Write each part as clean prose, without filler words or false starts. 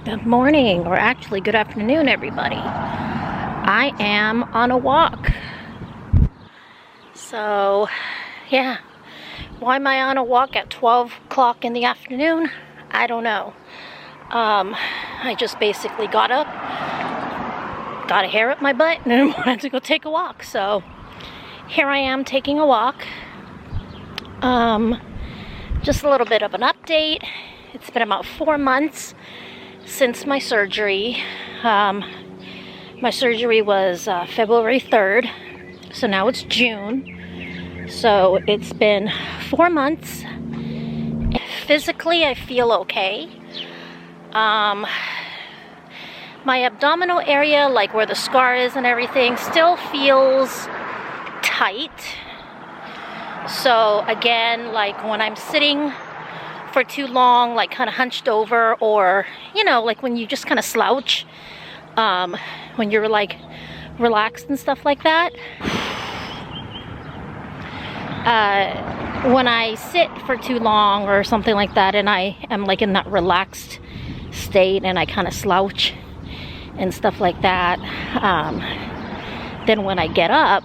Good morning, or actually good afternoon, everybody. I am on a walk. So, yeah. Why am I on a walk at 12 o'clock in the afternoon? I don't know. I just basically got up, got a hair up my butt, and wanted to go take a walk. So, here I am taking a walk. Just a little bit of an update. It's been about 4 months since my surgery. My surgery was February 3rd, so now it's June. So it's been 4 months. Physically, I feel okay. My abdominal area, like where the scar is and everything, still feels tight. So again, like when I'm sitting for too long, like kind of hunched over, or you know, like when you just kind of slouch, when you're like relaxed and stuff like that. When I sit for too long or something like that, and I am like in that relaxed state and I kind of slouch and stuff like that, then when I get up,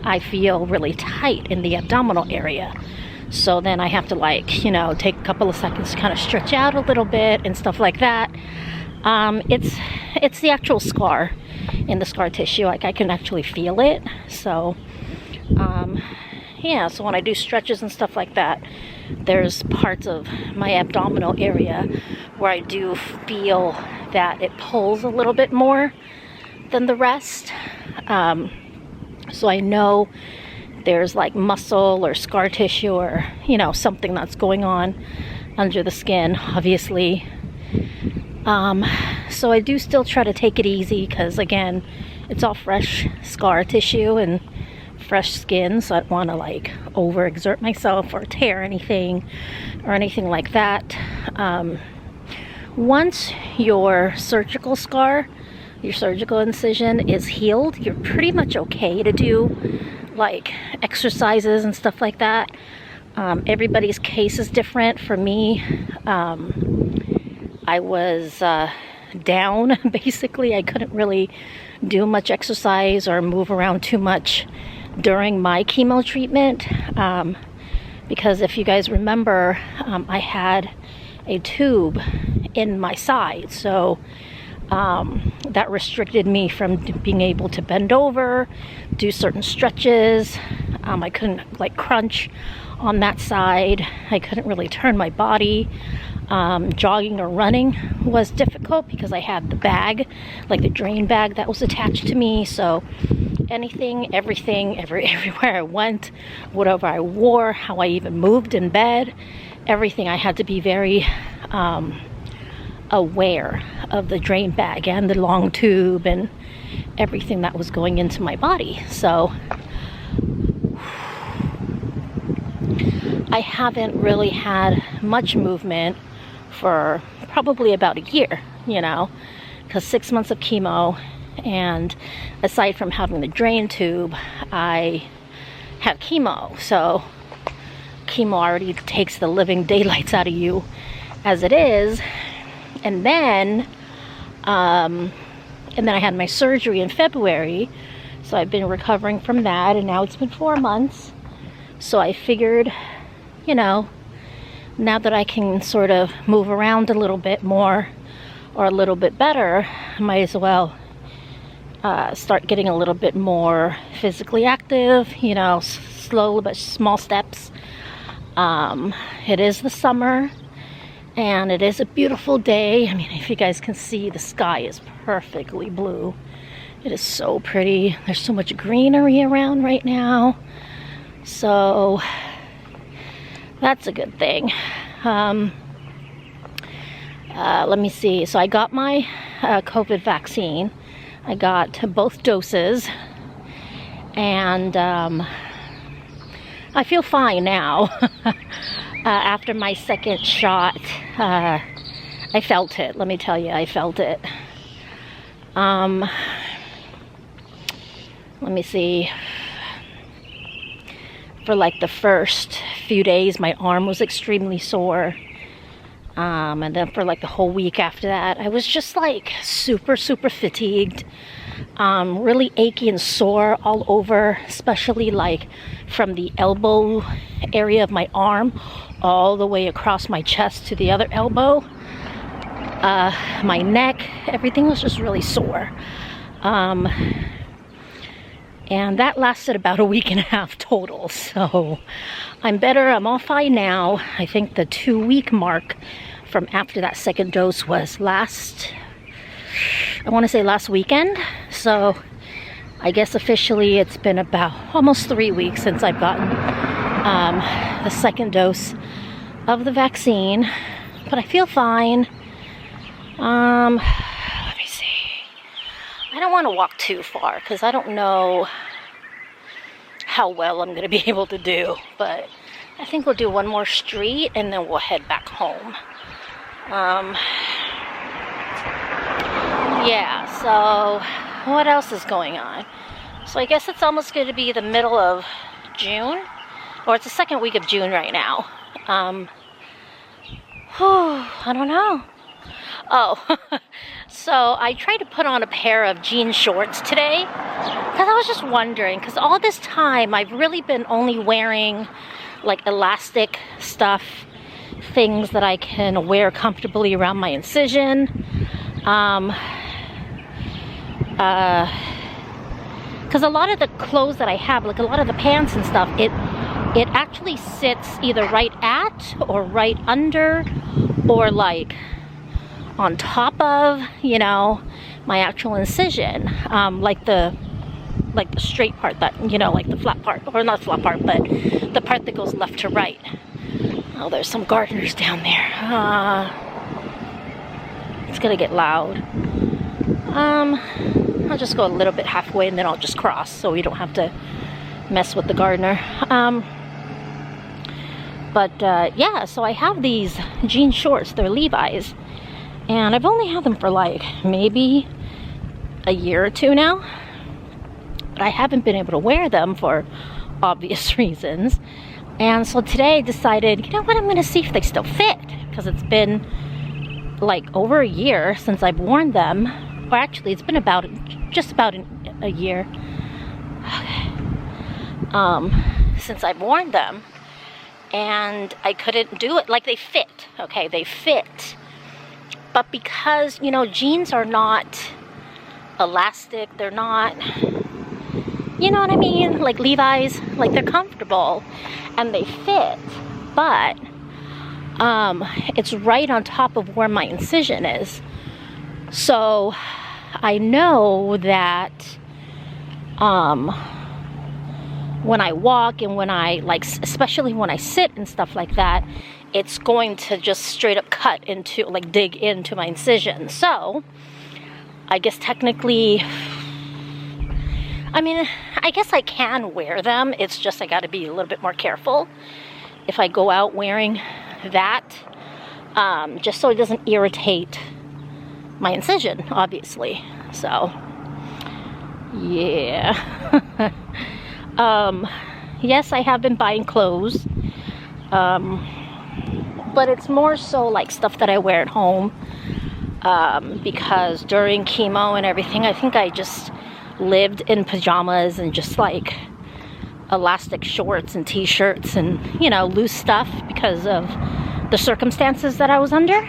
I feel really tight in the abdominal area. So then I have to, like, you know, take a couple of seconds to kind of stretch out a little bit and stuff like that. It's the actual scar in the scar tissue. Like, I can actually feel it. So, yeah, so when I do stretches and stuff like that, there's parts of my abdominal area where I do feel that it pulls a little bit more than the rest. So I know there's like muscle or scar tissue or, you know, something that's going on under the skin, obviously. So I do still try to take it easy because, again, it's all fresh scar tissue and fresh skin, so I don't want to like overexert myself or tear anything or anything like that. Once your surgical scar, your surgical incision is healed, you're pretty much okay to do like exercises and stuff like that. Everybody's case is different. For me, I was down, basically. I couldn't really do much exercise or move around too much during my chemo treatment, because if you guys remember, I had a tube in my side, so that restricted me from being able to bend over, do certain stretches. I couldn't like crunch on that side. I couldn't really turn my body. Jogging or running was difficult because I had the bag, like the drain bag that was attached to me. So anything, everything, everywhere I went, whatever I wore, how I even moved in bed, everything, I had to be very aware of the drain bag and the long tube and everything that was going into my body. So I haven't really had much movement for probably about a year, you know, because 6 months of chemo, and aside from having the drain tube, I have chemo. So chemo already takes the living daylights out of you as it is. And then I had my surgery in February, so I've been recovering from that, and now it's been 4 months. So I figured, you know, now that I can sort of move around a little bit more or a little bit better, I might as well start getting a little bit more physically active, you know, slow but small steps. It is the summer. And it is a beautiful day. I mean, if you guys can see, the sky is perfectly blue. It is so pretty. There's so much greenery around right now. So that's a good thing. Let me see. So I got my COVID vaccine. I got both doses. And I feel fine now. After my second shot, I felt it. Let me tell you, I felt it. Let me see. For like the first few days, my arm was extremely sore. And then for like the whole week after that, I was just like super fatigued, really achy and sore all over, especially like from the elbow area of my arm all the way across my chest to the other elbow. My neck, everything was just really sore. And that lasted about a week and a half total. So I'm better, I'm all fine now. I think the 2-week mark from after that second dose was last weekend. So I guess officially it's been about almost 3 weeks since I've gotten the second dose of the vaccine. But I feel fine. Let me see. I don't want to walk too far because I don't know how well I'm going to be able to do. But I think we'll do one more street and then we'll head back home. Yeah, so what else is going on? So I guess it's almost going to be the middle of June, or it's the second week of June right now. I don't know. Oh, so I tried to put on a pair of jean shorts today because I was just wondering, because all this time I've really been only wearing like elastic stuff, things that I can wear comfortably around my incision. Because a lot of the clothes that I have, like a lot of the pants and stuff, it actually sits either right at or right under or like on top of, you know, my actual incision, like the straight part, that, you know, like the flat part, or not flat part, but the part that goes left to right. Oh, there's some gardeners down there. It's gonna get loud. I'll just go a little bit halfway and then I'll just cross so we don't have to mess with the gardener. Yeah, so I have these jean shorts, they're Levi's, and I've only had them for like maybe a year or two now, but I haven't been able to wear them for obvious reasons. And so today I decided, you know what, I'm gonna see if they still fit, because it's been like over a year since I've worn them. Or actually it's been just about a year since I've worn them, and I couldn't do it. Like, they fit, okay, they fit, but because, you know, jeans are not elastic, they're not, you know what I mean, like Levi's, like they're comfortable and they fit, but it's right on top of where my incision is. So I know that when I walk and when I, like, especially when I sit and stuff like that, it's going to just straight up cut into, like, dig into my incision. So I guess technically, I mean, I guess I can wear them. It's just I got to be a little bit more careful if I go out wearing that, just so it doesn't irritate my incision, obviously. So yeah. Yes, I have been buying clothes, but it's more so like stuff that I wear at home, because during chemo and everything, I think I just lived in pajamas and just like elastic shorts and t-shirts and, you know, loose stuff because of the circumstances that I was under.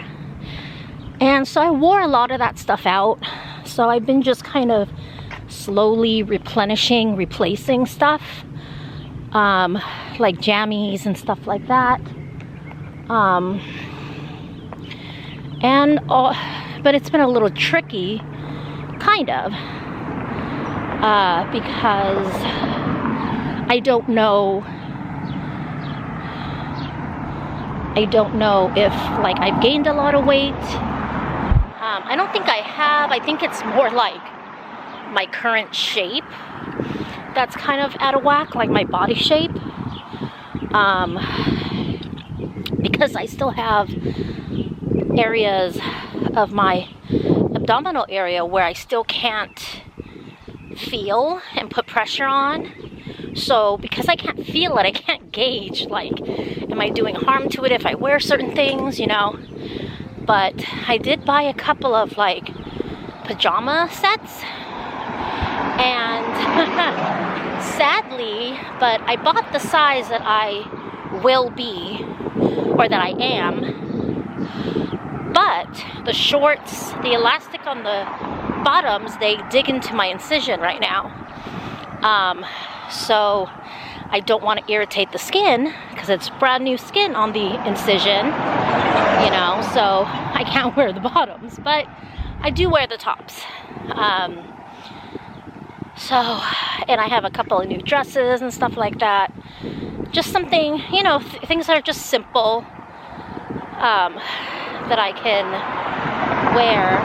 And so I wore a lot of that stuff out. So I've been just kind of slowly replacing stuff, like jammies and stuff like that. But it's been a little tricky, kind of, because I don't know if, like, I've gained a lot of weight. I don't think I have. I think it's more like my current shape that's kind of out of whack, like my body shape. Because I still have areas of my abdominal area where I still can't feel and put pressure on So because I can't feel it, I can't gauge, like, am I doing harm to it if I wear certain things, you know? But I did buy a couple of like pajama sets, and sadly, but I bought the size that I will be, or that I am, but the shorts, the elastic on the bottoms, they dig into my incision right now. So I don't want to irritate the skin because it's brand new skin on the incision, you know, so I can't wear the bottoms, but I do wear the tops. And I have a couple of new dresses and stuff like that. Just something, you know, things that are just simple, that I can wear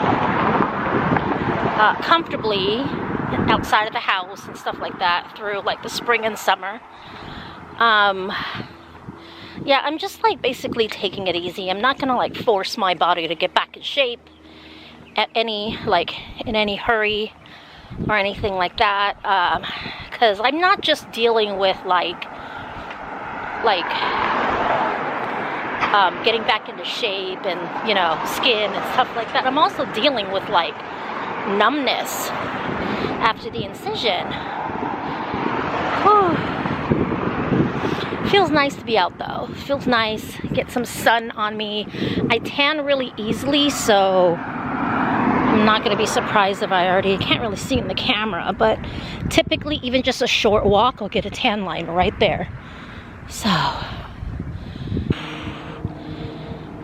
comfortably outside of the house and stuff like that through like the spring and summer. Yeah, I'm just like basically taking it easy. I'm not gonna like force my body to get back in shape at any, like, in any hurry or anything like that, because I'm not just dealing with like getting back into shape and, you know, skin and stuff like that. I'm also dealing with like numbness after the incision. Whew. Feels nice to be out though. Feels nice, get some sun on me. I tan really easily, so I'm not gonna be surprised if I can't really see in the camera, but typically even just a short walk, I'll get a tan line right there. So,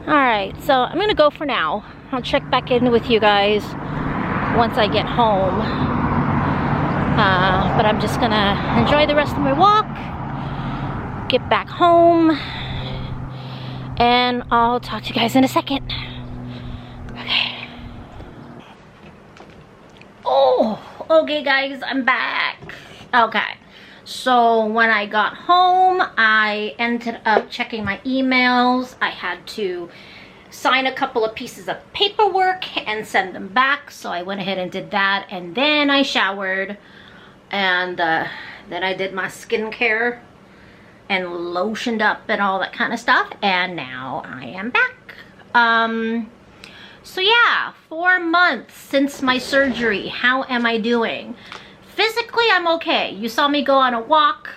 alright, so I'm gonna go for now. I'll check back in with you guys once I get home. But I'm just gonna enjoy the rest of my walk, get back home, and I'll talk to you guys in a second. Okay. Oh, okay guys, I'm back. Okay, so when I got home, I ended up checking my emails. I had to sign a couple of pieces of paperwork and send them back, so I went ahead and did that, and then I showered, and then I did my skincare and lotioned up and all that kind of stuff, and now I am back. So yeah, 4 months since my surgery. How am I doing? Physically, I'm okay. You saw me go on a walk.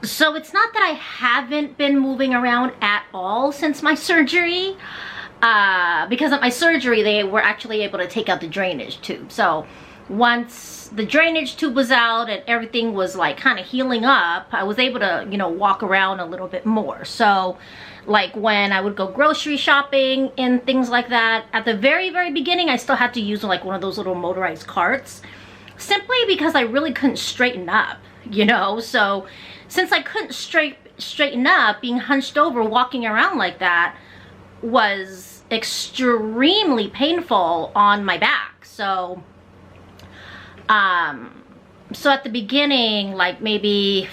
So it's not that I haven't been moving around at all since my surgery. Because of my surgery, they were actually able to take out the drainage tube. So once the drainage tube was out and everything was like kind of healing up, I was able to, you know, walk around a little bit more. So like when I would go grocery shopping and things like that, at the very beginning, I still had to use like one of those little motorized carts, simply because I really couldn't straighten up, you know. So since I couldn't straighten up, being hunched over, walking around like that was extremely painful on my back. So so at the beginning, like maybe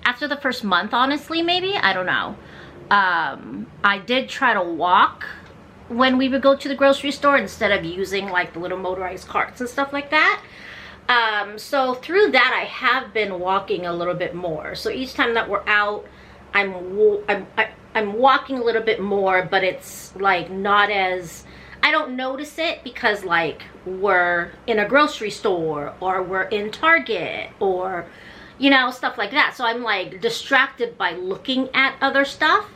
after the first month, honestly, maybe, I don't know, I did try to walk when we would go to the grocery store instead of using like the little motorized carts and stuff like that. So through that, I have been walking a little bit more. So each time that we're out, I'm walking a little bit more, but it's like not as, I don't notice it because like we're in a grocery store or we're in Target or, you know, stuff like that. So I'm like distracted by looking at other stuff.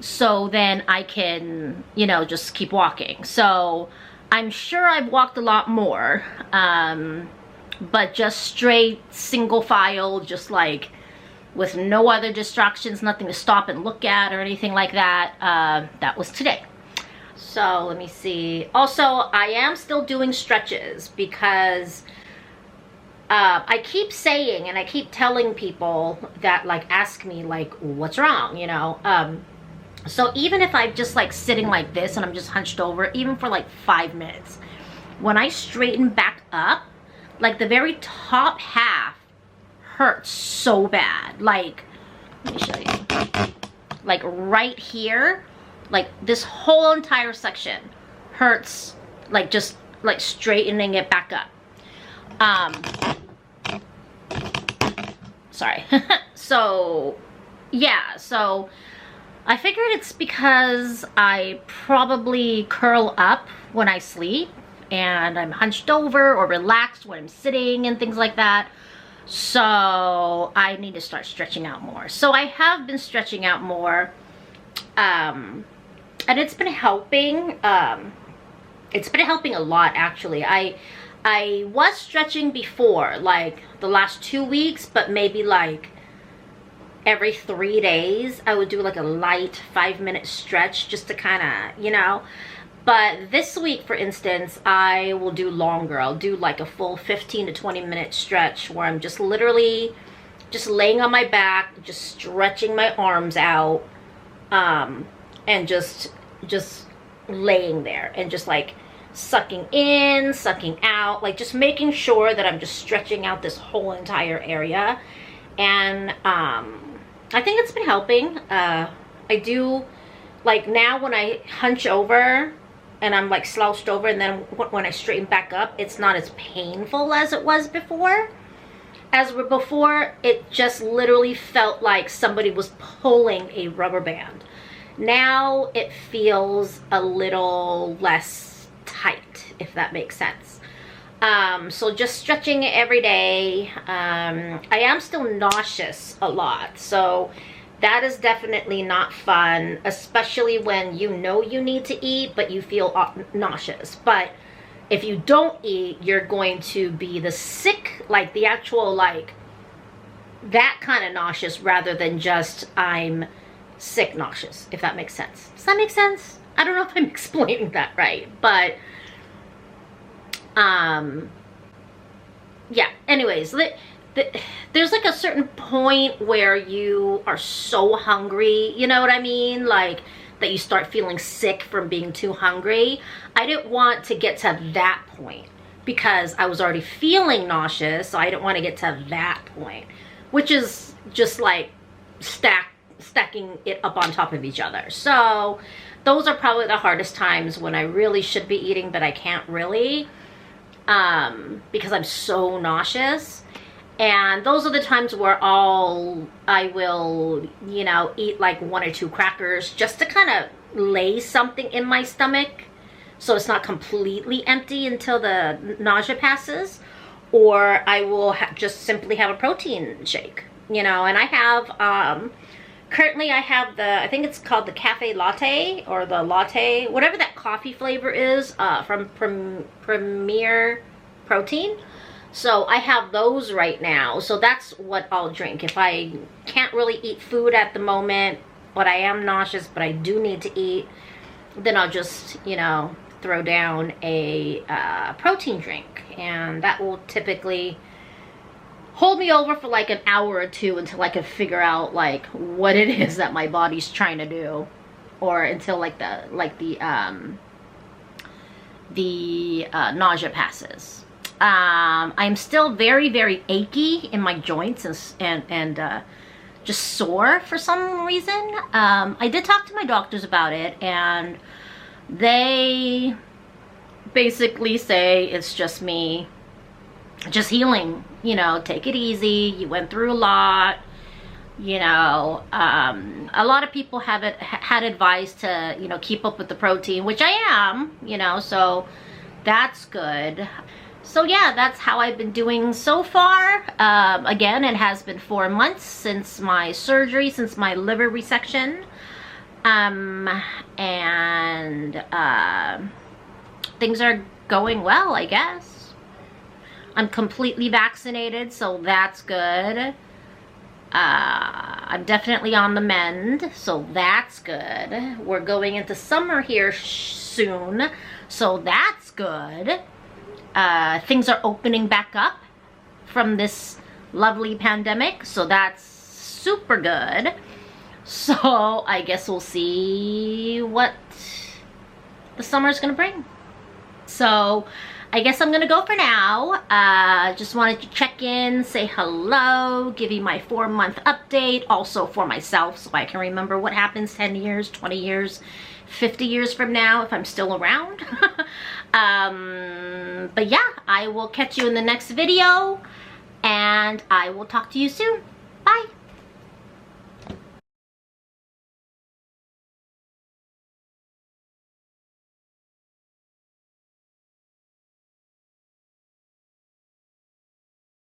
So then I can, you know, just keep walking. So I'm sure I've walked a lot more, but just straight single file, just like with no other distractions, nothing to stop and look at or anything like that. That was today. So let me see. Also, I am still doing stretches because I keep saying and I keep telling people that like ask me like what's wrong, you know. So even if I'm just like sitting like this and I'm just hunched over, even for like 5 minutes, when I straighten back up, like the very top half hurts so bad. Like, let me show you. Like right here, like this whole entire section hurts, like just like straightening it back up. Sorry. So, yeah, so I figured it's because I probably curl up when I sleep and I'm hunched over or relaxed when I'm sitting and things like that. So I need to start stretching out more. So I have been stretching out more, and it's been helping. It's been helping a lot, actually. I was stretching before, like the last 2 weeks, but maybe like every 3 days I would do like a light 5-minute stretch just to kind of, you know. But this week, for instance, I will do longer. I'll do like a full 15 to 20-minute stretch where I'm just literally just laying on my back, just stretching my arms out, and just laying there and just like sucking in, sucking out, like just making sure that I'm just stretching out this whole entire area. And I think it's been helping. I do, like, now when I hunch over and I'm like slouched over, and then when I straighten back up, it's not as painful as it was before. Before, it just literally felt like somebody was pulling a rubber band. Now it feels a little less tight, if that makes sense. So just stretching it every day. I am still nauseous a lot, so that is definitely not fun, especially when you know you need to eat but you feel nauseous. But if you don't eat, you're going to be the sick, like the actual, like that kind of nauseous, rather than just I'm sick nauseous, if that makes sense. Does that make sense? I don't know if I'm explaining that right, but yeah, anyways, there's like a certain point where you are so hungry, you know what I mean, like that you start feeling sick from being too hungry. I didn't want to get to that point because I was already feeling nauseous, so I didn't want to get to that point, which is just like stacking it up on top of each other. So those are probably the hardest times when I really should be eating, but I can't really, because I'm so nauseous. And those are the times where I will, you know, eat like 1 or 2 crackers just to kind of lay something in my stomach so it's not completely empty until the nausea passes. Or I will just simply have a protein shake, you know. And I have, currently I have I think it's called the cafe latte, or the latte, whatever that coffee flavor is, from Premier Protein. So I have those right now. So that's what I'll drink. If I can't really eat food at the moment, but I am nauseous, but I do need to eat, then I'll just, you know, throw down a protein drink. And that will typically hold me over for like an hour or 2 until I can figure out like what it is that my body's trying to do, or until like the nausea passes. I'm still very, very achy in my joints and just sore for some reason. I did talk to my doctors about it, and they basically say it's just me just healing, you know, take it easy, you went through a lot, you know. A lot of people had advice to, you know, keep up with the protein, which I am, you know, so that's good. So yeah, that's how I've been doing so far. Again, it has been 4 months since my surgery, since my liver resection. Things are going well, I guess. I'm completely vaccinated, so that's good. I'm definitely on the mend, so that's good. We're going into summer here soon, so that's good. Things are opening back up from this lovely pandemic, so that's super good. So I guess we'll see what the summer's gonna bring. So I guess I'm gonna go for now. Just wanted to check in, say hello, give you my 4-month update, also for myself, so I can remember what happens 10 years, 20 years, 50 years from now, if I'm still around. But yeah, I will catch you in the next video, and I will talk to you soon. Bye.